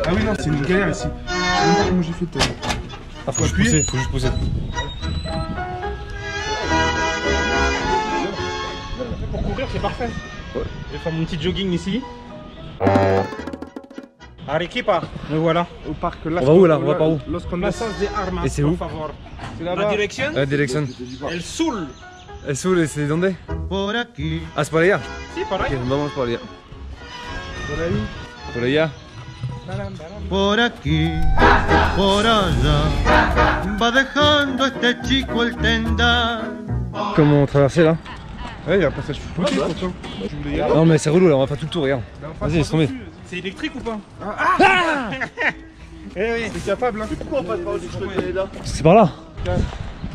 Ah oui, non, c'est une galère ici. Je sais même pas comment j'ai fait tout à l'heure. Ah, faut juste pousser. Pour courir, c'est parfait. Ouais. Je vais faire mon petit jogging ici. Arequipa, me voilà. Au parc là. On va où là? On va par où? Los Condes. Plaza de Armas. Et c'est où? C'est là-bas. La direction? La direction. El Sul. El Sul, c'est donde? Ah, c'est por allá. Sí, por ahí. Ok, vamos por allá. Por ahí. Por allá. Por aquí, por allá, va dejando este chico el tendal. Comment traverser là? Ouais, il y a un passage tout petit pourtant. Non mais c'est relou là, on va faire tout le tour, regarde. Vas-y, laisse tomber. C'est électrique ou pas? Eh oui, c'est capable hein. Pourquoi on passe par au-dessus de là? C'est par là.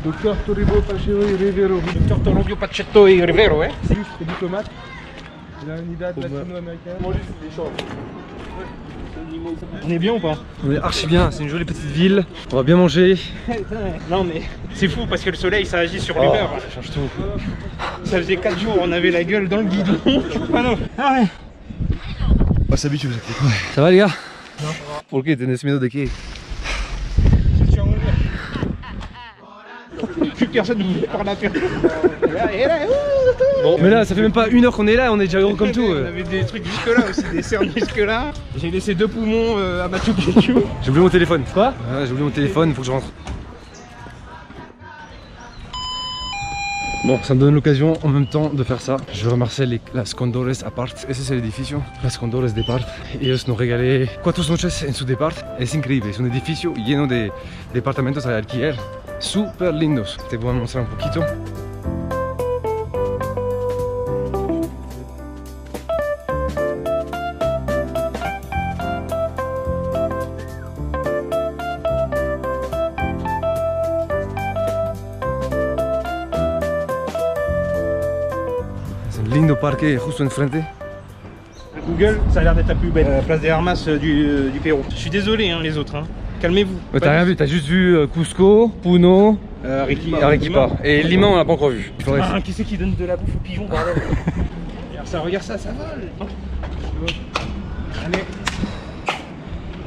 Docteur Toribio Pacheco y Rivero. Docteur Toribio Pacheco y Rivero, ouais. C'est lui, c'est diplomate. Il a une unidad latino-américaine. On est bien ou pas? On est archi bien, c'est une jolie petite ville. On va bien manger. Non mais c'est fou parce que le soleil ça agit sur l'humeur. Ça change tout. Ça faisait 4 jours, on avait la gueule dans le guidon. Ah non. Ah ouais. On s'habitue vous inquiétez. Ça va les gars? Non. Pourquoi tenés miedo de qué? Plus personne ne voulait parler à personne. Bon, mais là ça fait même pas 1 heure qu'on est là, on est déjà heureux comme tout. On avait des trucs jusque là aussi, des cernes jusque là. J'ai laissé 2 poumons à Machu Picchu. J'ai oublié mon téléphone. Quoi? Ouais, j'ai oublié mon téléphone, faut que je rentre. Bon, ça me donne l'occasion en même temps de faire ça. Je remercie Las Condores Apart. Ese es el edificio, Las Condores Depart. Ellos nos regalé 4 noches en su depart. Es increíble, es un edificio lleno de departamentos de alquiler. Super lindos. Te voy a mostrar un poquito. Lindo parque justo enfrente. Google, ça a l'air d'être la plus belle place des Armas du Pérou. Je suis désolé hein, les autres, hein. Calmez-vous. T'as rien vu, t'as juste vu Cusco, Puno, Arequipa. Et Lima on l'a pas encore vu. Ah, qui c'est qui donne de la bouffe aux pigeons, bordel? Regarde ça vole.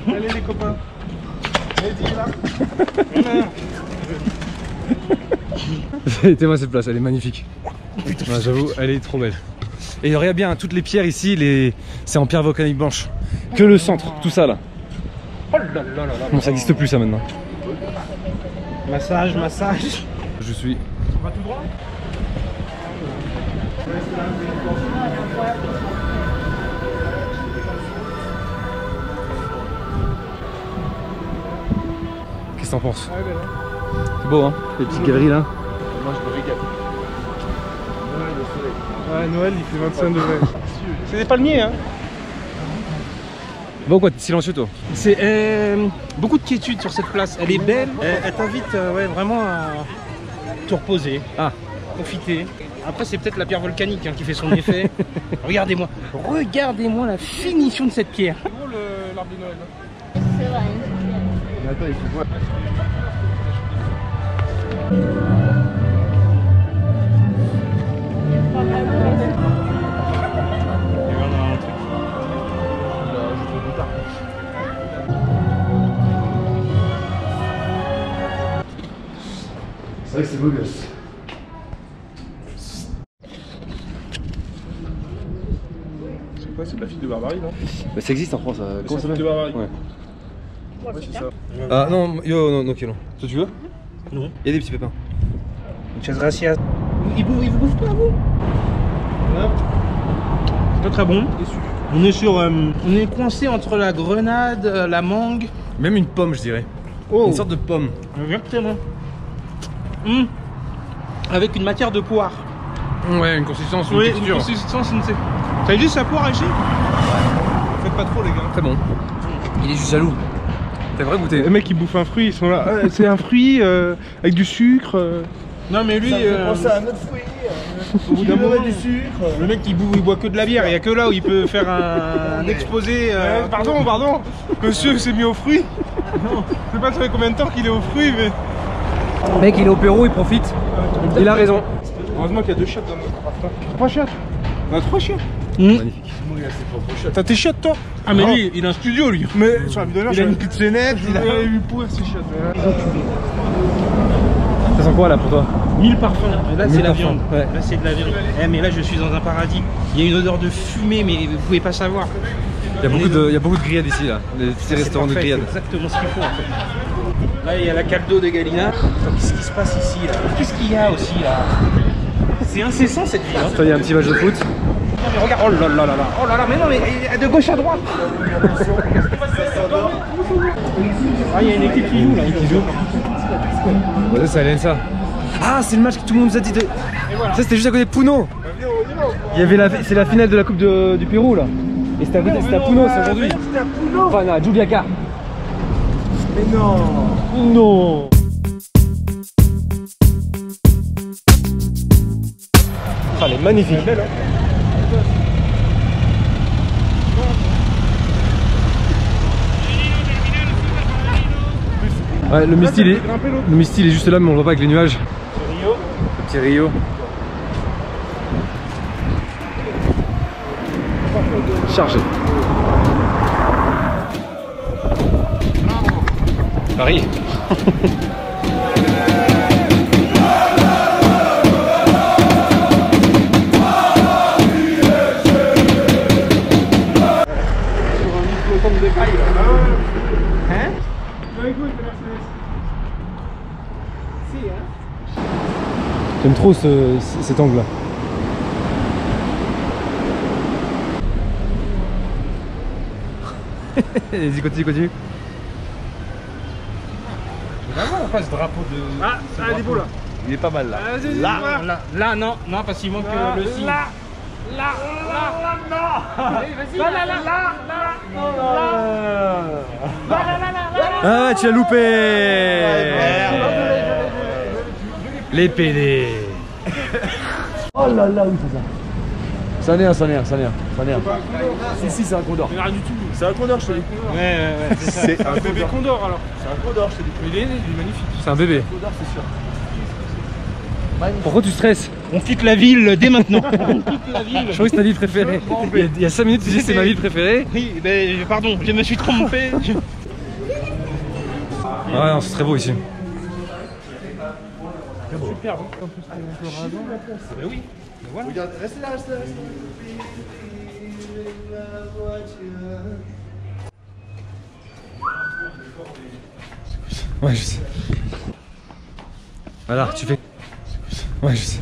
Allez les copains. Allez là. C'était-moi cette place, elle est magnifique. Ouais, j'avoue, elle est trop belle. Et regarde bien, toutes les pierres ici, c'est en pierre volcanique blanche. Que le centre, tout ça là. Oh là là là là. Bon, ça n'existe plus ça maintenant. Massage. Je suis... On va tout droit? Qu'est-ce que t'en penses? C'est beau hein, les petites galeries là. Moi je me régale. Ouais, Noël il fait 25 degrés. C'est des palmiers hein. Bon quoi, t'es silencieux toi? C'est beaucoup de quiétude sur cette place, elle est belle, elle t'invite ouais, vraiment à te reposer, profiter. Après c'est peut-être la pierre volcanique hein, qui fait son effet. Regardez-moi la finition de cette pierre. C'est beau l'arbre de Noël là. C'est vrai. Mais attends, il faut voir. C'est vrai que c'est beau gosse. C'est quoi? C'est de la fille de Barbarie non? Bah, ça existe en France, comment ça s'appelle? De Barbarie. Ouais. Ouais c'est ça. Ah non, yo, non, Kilo. Toi tu veux? Non. Il y a des petits pépins. Muchas gracias. Il vous bouffe pas vous? Ouais. C'est pas très bon. Déçu. On est sur, on est coincé entre la grenade, la mangue. Même une pomme je dirais. Oh. Une sorte de pomme. Exactement. Avec une matière de poire. Ouais, une consistance, une Oui, texture. une consistance, une... T'as vu sa poire agir? Faites pas trop les gars. Très bon. Il est juste jaloux. T'as vrai goûté? Les mecs ils bouffent un fruit, ils sont là. C'est un fruit avec du sucre. Non mais lui, penser à un autre fruit. Au bout d'un moment du sucre. le mec il boit que de la bière, il y a que là où il peut faire un exposé. Pardon, monsieur s'est mis aux fruits. Je sais pas ça fait combien de temps qu'il est aux fruits mais. Mec il est au Pérou, il profite. Il a raison. Heureusement qu'il y a 2 chiottes dans notre appart. 3 chiottes. On a 3 chiottes. Magnifique. T'as tes chiottes toi? Ah mais lui, il a un studio lui. Mais sur la vidéo là, Il a une kitchenette, il a vu pourrir ses chiottes. Ça sent quoi là pour toi? 1000 parfums. Là c'est 1000 la parfums, viande. ouais. Là c'est de la viande. Eh, mais là je suis dans un paradis. Il y a une odeur de fumée, mais vous pouvez pas savoir. Il y a beaucoup de grillades ici là. Les petits restaurants de parfait, grillades. c'est exactement ce qu'il faut en fait. Là il y a la caldo de Galina. Qu'est-ce qui se passe ici là? Qu'est-ce qu'il y a aussi là? C'est incessant cette vie. Hein. Toi, il y a un petit match de foot. Non, mais regarde, oh là là là là, oh là là, mais non, mais de gauche à droite. Ah, il y a une équipe qui joue là, qui joue. Ouais, ça, ça. Ah, c'est le match que tout le monde nous a dit de. Voilà. Ça, c'était juste à côté de Puno. Il y avait c'est la finale de la Coupe du Pérou là. Et c'était à côté, c'était à Puno, c'est aujourd'hui. C'était à Puno. Enfin, non, à Juliaca. Mais non. Non. Ah, elle est magnifique. Belle, hein. Ouais, le Misty il est juste là, mais on le voit pas avec les nuages. Rio. Le petit Rio. Chargé. Paris. Hein? J'aime trop cet angle là. Vas-y, continue. Vraiment pas ce drapeau de. Ah, il est beau là. Il est pas mal là. Là, non, parce qu'il manque le signe. Là, Ah, tu as loupé. Les PD. Oh là là, oui, c'est ça. Ça n'est rien. Si, c'est un condor. Mais rien du tout. C'est un condor, je te dis. Ouais, c'est ça. C'est un bébé condor alors. C'est un condor, je te dis. Mais il est magnifique. C'est un bébé. Condor, c'est sûr. Pourquoi tu stresses? On quitte la ville dès maintenant. On quitte la ville. Je crois que c'est ta ville préférée. Il y a 5 minutes, tu disais c'est ma ville préférée. Oui, ben pardon, je me suis trompé. Ouais, non, c'est très beau ici. Super bon. Ben oui, ben voilà. Regarde, restez là. Ouais, je sais. Voilà, tu fais. Ouais, je sais.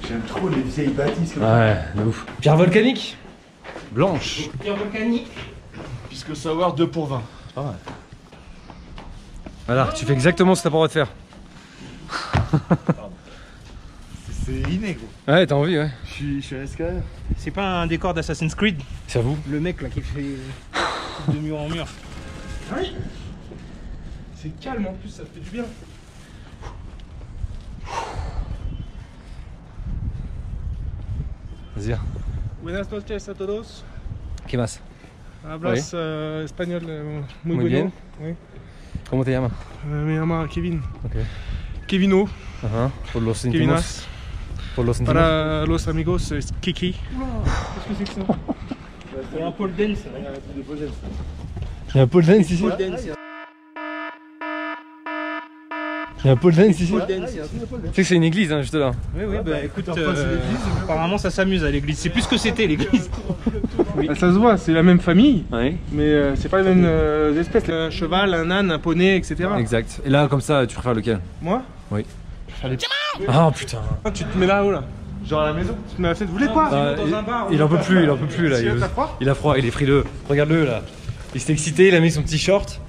J'aime trop les vieilles bâtisses comme Ouais, de ouf. Pierre volcanique blanche. Pierre volcanique. Puisque savoir 2 pour 20. C'est pas mal. Voilà, tu fais exactement ce que t'as pas le droit de faire. C'est inné gros. Ouais, t'as envie, ouais. Je suis un escalade. C'est pas un décor d'Assassin's Creed? C'est à vous. Le mec là qui fait de mur en mur. Oui. C'est calme en plus, ça fait du bien. Vas-y, viens. Buenas noches a todos. ¿Qué más? Hablas español muy Muy bien. Oui. ¿Cómo te llamas? Me llama Kevin. Ok. Kevino. Ajá. Por los íntimos. Kevinas. Por los íntimos. Para los amigos es Kiki. Qu'est-ce que c'est que ça? Il y a un pole dance. Il y a un pole dance ici. Pole dance. Il y a un pole dance ici. Pole dance. Tu sais que c'est une église, hein, juste là. Oui, bah écoute, apparemment ça s'amuse à l'église. C'est plus ce que c'était l'église. Oui. Ça se voit, c'est la même famille, Ouais. mais c'est pas les mêmes espèces. Un cheval, un âne, un poney, etc. Exact. Et là, comme ça, tu préfères lequel? Moi, Oui. je vais faire les... Ah putain. Tu te mets là-haut là. Genre à la maison. Tu te mets à la fête. Vous voulez quoi? Ah, il en peut plus là. Si, t'as froid? Il a froid, il est frileux. Regarde-le là. Il s'est excité, il a mis son petit short.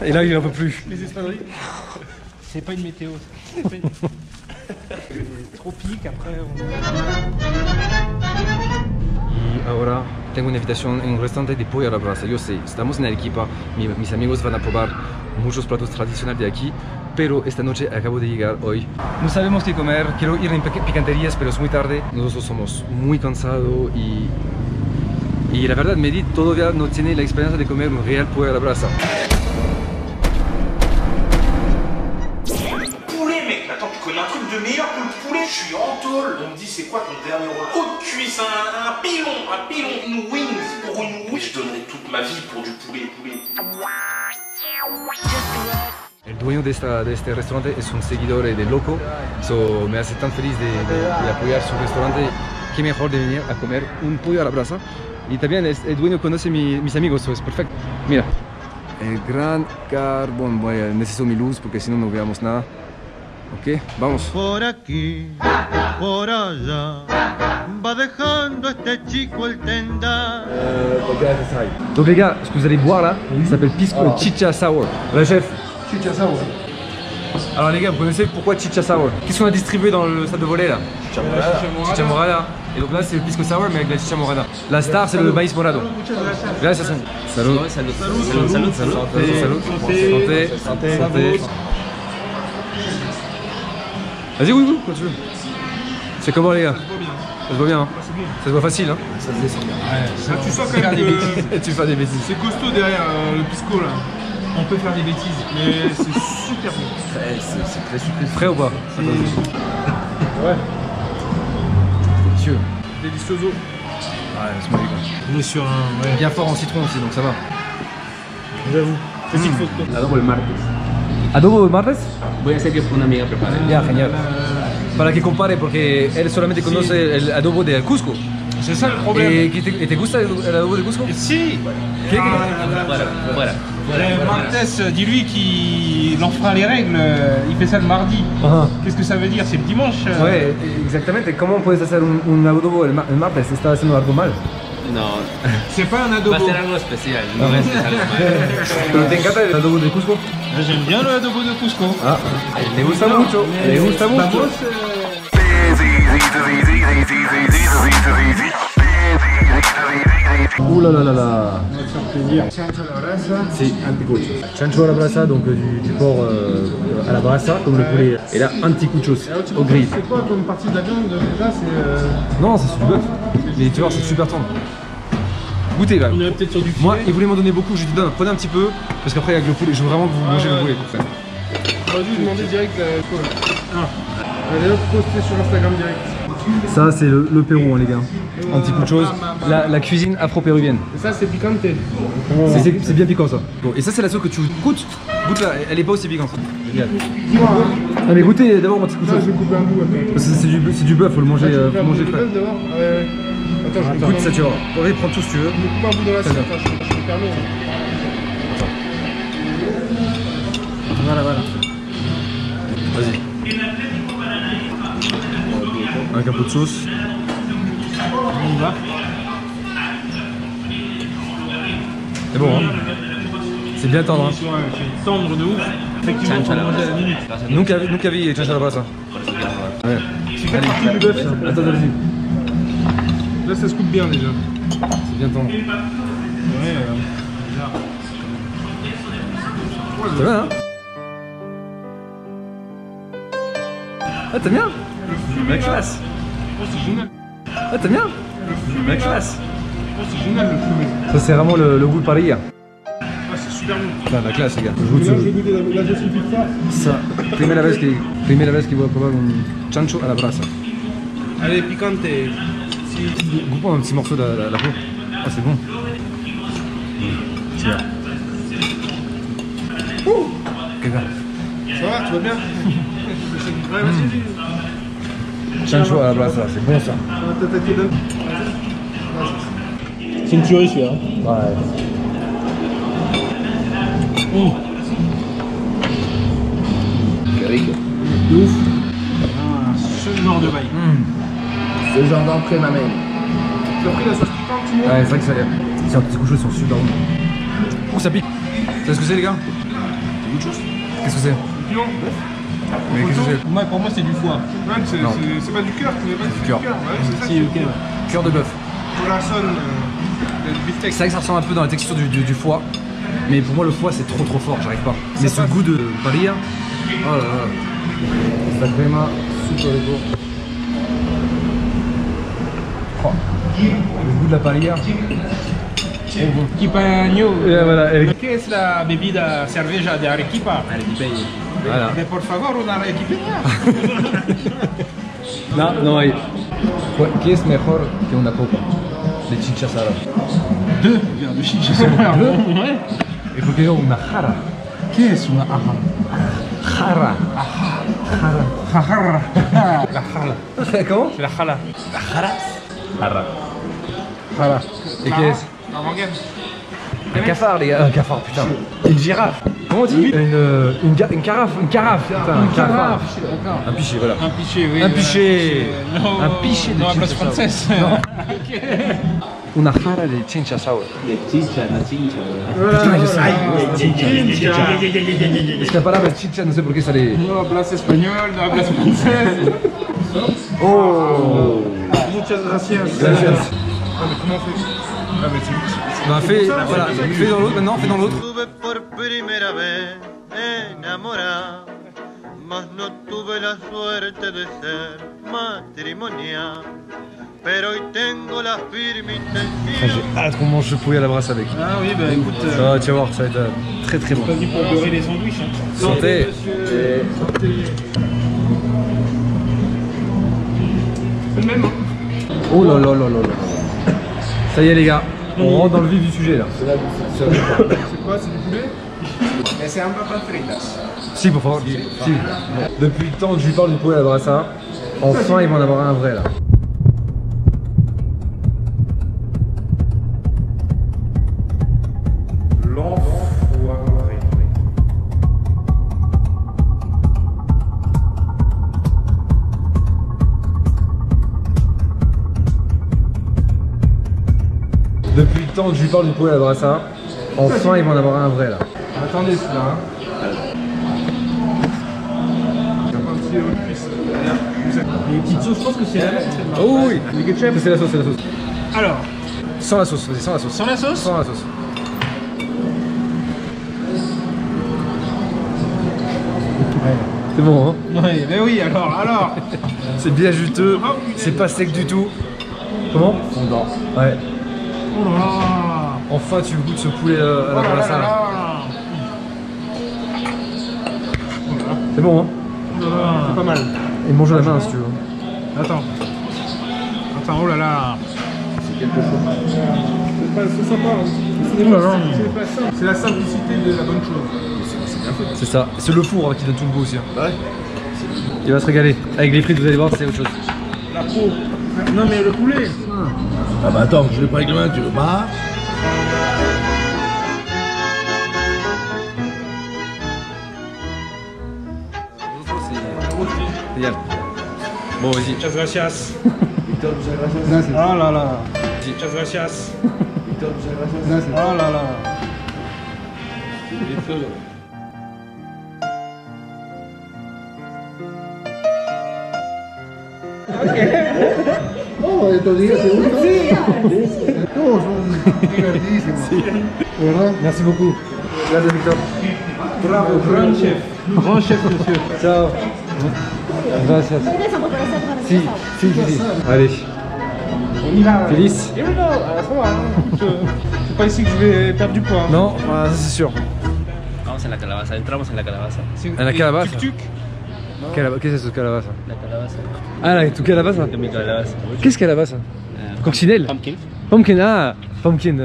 Et là, il en peut plus. Les espadrilles. C'est pas une météo. C'est pas une... Tropique après. Y ahora tengo una invitación en un restaurante de pollo a la brasa. Yo sé, estamos en Arequipa, mis amigos van a probar muchos platos tradicionales de aquí, pero esta noche acabo de llegar hoy. No sabemos qué comer, quiero ir en picanterías, pero es muy tarde. Nosotros somos muy cansados y la verdad Mehdi todavía no tiene la experiencia de comer un real pollo a la brasa. connais un truc de meilleur que le poulet. Je suis en tôle. On me dit, c'est quoi ton dernier rôle? Haute cuisse, un pilon, une wings. Pour une wings, je donnerais toute ma vie pour du poulet. El dueño de este restaurante es un seguidor de Loco, me hace tan feliz de apoyar su restaurante. Qué mejor de venir a comer un pollo a la brasa. Y también el dueño conoce mis amigos, es perfecto. Mira, el gran carbón. Necesito mi luz porque si no no veamos nada. Ok, vamos. Por aquí, por allá, va dejando este chico el tendal. Donc les gars, ce que vous allez boire là, ça s'appelle Pisco Chicha Sour. Le chef. Chicha sour. Alors les gars, vous connaissez pourquoi Chicha Sour? Qu'est-ce qu'on a distribué dans le stade de volley là? Chicha Morada. Et donc là c'est le Pisco Sour mais avec la Chicha Morada. La star c'est le maïs morado. Gracias. Salud. Santé. Vas-y, oui, quand tu veux. C'est comment les gars? Ça se voit bien, hein? Ça se voit facile, hein? Ça se descend. Ouais, tu sens quand même des bêtises. Tu fais des bêtises. C'est costaud derrière le pisco là. On peut faire des bêtises. Mais c'est super bon. C'est très sucré. Frais ou pas? Ouais. Délicieux. Delicioso. Ouais, c'est magnifique. On est sur un... Ouais. Bien fort en citron aussi, donc ça va. J'avoue. C'est ce qu'il faut. Adobo el martes. ¿Adobo de martes? Voy a hacer que una amiga prepare. Ya, genial. Para que compare, porque él solamente conoce el adobo de Cusco. C'est ça le problème. ¿Y te gusta el adobo de Cusco? Si. Fuera. Martes, dis-lui qu'il enfreint les règles, il fait ça le mardi. Qu'est-ce que ça veut dire? C'est le dimanche. Ouais, exactamente. ¿Cómo puedes hacer un adobo el martes? Estás haciendo algo mal. No, C'est pas un va adobo. a ser algo especial, no es algo malo. ¿Pero te encanta el adobo de Cusco? J'aime bien le adobo de Cusco. Ah, le gusta mucho. Le gusta mucho. Ouh là là là là. Chancho a la brasa. C'est anticuchos. Chancho à la brasa, donc du porc à la brasa, comme le poulet. Et là, anticuchos au grill. C'est quoi comme partie de la viande déjà? C'est Non, c'est du bœuf. Mais tu vois, c'est super tendre. Goûtez là. On est peut-être sur du filet. Moi, il voulait m'en donner beaucoup. Je lui dis, non, prenez un petit peu. Parce qu'après, avec le poulet, je veux vraiment que vous mangez le poulet. on va juste demander direct la colle. Elle est postée sur Instagram direct. Ça, c'est le Pérou, hein, les gars. Anticuchos. La cuisine afro-péruvienne. Et ça, c'est picante. C'est bien piquant ça. Bon, et ça, c'est la sauce que tu goûtes. Goûte là, elle est pas aussi piquante. Regarde. Ah, mais goûtez d'abord anticuchos. Je vais couper un bout. Attends. Parce que c'est du bœuf, faut le manger, Tu manger fais un frais. bout de bœuf d'abord? Ouais. Attends, je vais Goûte ça, tu vas voir. Allez, prends tout si tu veux. Je vais couper un bout dans la Très bien. sauce. Je me permets. Voilà. Vas-y. Avec un peu de sauce. On y va. C'est bon, hein? C'est bien tendre, hein? C'est tendre de ouf. Effectivement, Chancho faut a la manger à la minute. brasa. Nunca vi chancho a la brasa. Ouais. C'est quelle partie du bœuf ça? Attends, vas-y. Là, ça se coupe bien déjà. C'est bien tendre. Ouais. C'est bien, hein? Ah, t'aimes bien? La classe. Oh, c'est génial. Ah, t'aimes bien? La classe. Oh, c'est génial le fumé. Ça, c'est vraiment le goût de Paris. Ah, c'est super bon. La classe, les gars. Je Et goûte là, je vais goûter la sauce pizza. ça. Primera vez que voy a probar un chancho a la brasa. Allez, picante. Goûte un petit morceau de la peau. Ah, c'est bon. C'est bien. Caca. Ça va, tu vas bien? Ouais, vas-y. Chancho à la brasa, c'est bon ça. T'as été dedans. C'est une tuerie celui-là. Ouais. Qué rico. Ce genre de bail. Ce genre d'entrée m'amène. Tu as pris la sauce piquante, tu vois? Ouais, c'est vrai que ça a l'air. Ces petits couchos sont super bons. Oh, ça pique. Tu sais ce que c'est, les gars? Qu'est-ce que c'est? Piquant. Mais qu'est-ce que c'est? Moi, pour moi, c'est du foie. Ouais, Non. c'est pas du cœur, tu n'es pas du Cœur. cœur. Ouais, c'est ça. Si, ok. Cœur de bœuf. Corazon, le beefsteak. C'est vrai que ça ressemble un peu dans la texture du foie. Mais pour moi, le foie, c'est trop fort, j'arrive pas. Mais ce goût de parilla. Oh là là. La crema, super rico. Oh. Le goût de la parilla. Kipaño. Voilà, ¿Qué es la bebida cerveza de Arequipa? Arequipeño. Voilà. Mais por favor, una equipeña. No hay. ¿Qué es mejor que una copa de chichas árabes? Deux verres de chicha. Ouais. ¿Y por qué no una jara? ¿Qué es una aja? Jara. Jajara. La jala. ¿Cómo? C'est la jala. Jara. Jala. Et qu'est-ce? La rengaine. Un cafard, les gars. Un cafard, putain. Une girafe. Comment on dit? Une carafe. Une carafe. Putain, un cafard. Un pichet, voilà. Un pichet, oui. Un pichet. No, Un pichet de no hablas chicha francés. Una jara de chincha sour. Chicha. Putain, je sais. Es que la palabra chicha, no sé por qué sale. No hablas español, no hablas francés. Oh. Muchas gracias. Gracias. Ah, mais comment on fait? Ah, mais c'est. Bah, fais, voilà, fais dans l'autre maintenant, fais dans l'autre. Tuve por primera vez enamorado, mas no tuve la suerte de ser matrimonial. Pero hoy tengo la firme intención. J'ai hâte qu'on mange ce poulet à la brasse avec. Ah oui, bah écoute. Ah, tu vas voir, ça va être très très bon. Pas dit pour beurrer les sandwichs. Hein. Santé. C'est le même. Hein. Oh là là là là là. Ça y est les gars, on rentre dans le vif du sujet là. C'est quoi? C'est du poulet? Mais c'est un peu pas fritas. Si, pour favor. Si. Depuis le temps que je lui parle du poulet à la brassa, enfin ils vont en avoir un vrai là. Depuis le temps que je lui parle du poulet à la brassa, enfin ils vont en avoir un vrai là. Attendez celui-là. Hein. Il y a pas un petit cuisse. Les petites sauces, je pense que c'est la même. Oh oui, c'est la sauce, c'est la sauce. Alors, Sans la sauce, vas-y, sans la sauce. sans la sauce. Sans la sauce. C'est bon, hein? Oui, mais oui, alors. C'est bien juteux, c'est pas sec du tout. Comment? Fondant. Ouais. Oh là là. Enfin tu goûtes ce poulet à la Oh là là brassa. là. C'est bon, hein? Oh là là. C'est pas mal. Et mange à la main si tu veux. Attends, oh là là. C'est sympa. Hein. C'est pas simple. C'est la simplicité de la bonne chose. C'est ça. C'est le four hein, qui donne tout le goût aussi. Hein. Ouais. Il va se régaler. Avec les frites, vous allez voir, c'est autre chose. La peau. Non mais le poulet. Ah bah attends, je l'ai pas avec les mains, tu veux pas? Génial. Bon, vas-y. Muchas gracias. Ah là là. Muchas gracias. Ah là là. Oh, estos días se gustan. Todos son divertidísimos. ¿Verdad? Merci beaucoup. Gracias, Victor. Bravo, grand chef. Grand chef, monsieur. Ciao. Gracias. Si. Allez. On y va. Feliz. Et voilà, ça va. C'est pas ici que je vais perdre du poids. Non, ça c'est sûr. Vamos en la calabaza, entramos en la calabaza. En la calabaza. Tuk-tuk. ¿Qué es eso, calabaza? La calabaza. Ah, tu calabaza? Mi calabaza. Qu'est-ce calabaza? Coccinelle? Pumpkin. Pumpkin, ah! Pumpkin,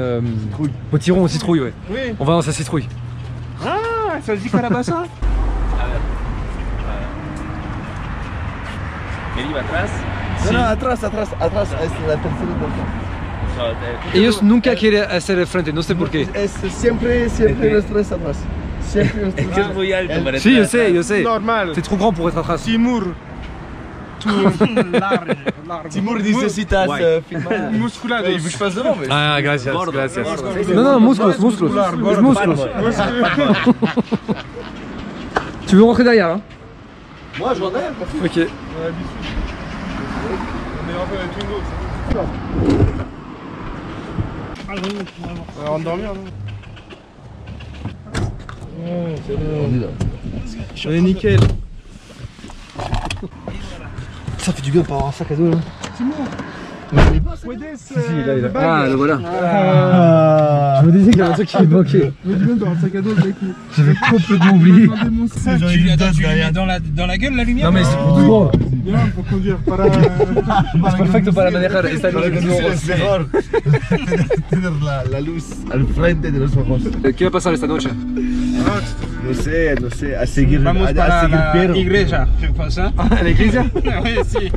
potiron aux citrouilles, ouais. Oui. On va dans sa citrouille. Ah, ça se dit calabasa. Deriva atrás. No, atrás, es la tercera vuelta. Ellos nunca quieren hacer el frente, no sé por qué. Es siempre los tres atrás. Siempre los Es que es muy alto para Si, entrar. je sais. Normal. C'est trop grand pour être atrás. Timur. Timur necesitas filmar. Musculado. Il veut que je fasse devant, mais. Ah, gracias, Gordo, gracias. gordo. Non, musclos. Gordo. Musclos. Tu veux rentrer derrière, hein? Moi, j'en ai. Ok. On est rentré dans le Twingo. On va endormir, non? On est nickel. Ça fait du bien de pas avoir un sac à dos là. Si, là, il a... Ah, le voilà. Je me disais qu'il y avait un truc qui me manquait. J'avais complètement oublié. Tu lui mets dans la gueule la lumière? Non, mais c'est pour tout le monde. Pour conduire para... Es perfecto para manejar esta luz. Es mejor tener la luz al frente de los ojos. ¿Qué va a pasar esta noche? No sé, a seguir, Vamos a para seguir la Piero. iglesia, je pense. ¿Ah? ¿A la iglesia? Oui, si.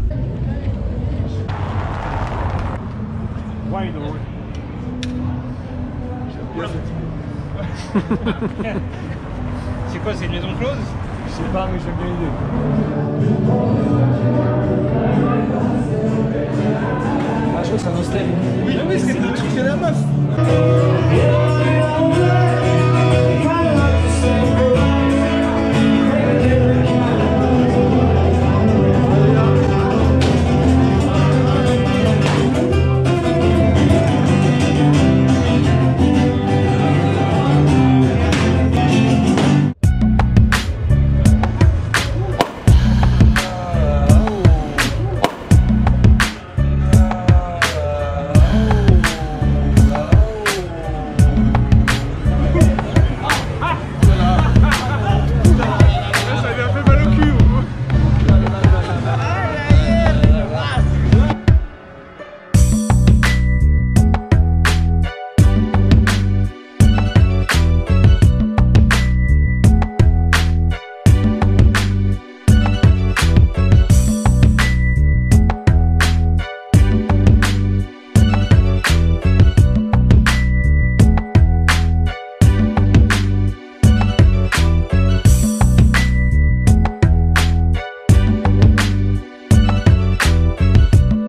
C'est quoi, c'est une maison close? Je sais pas, mais j'ai bien idée. Ah, je crois que c'est un hostel. Oui, c'est le truc de la meuf.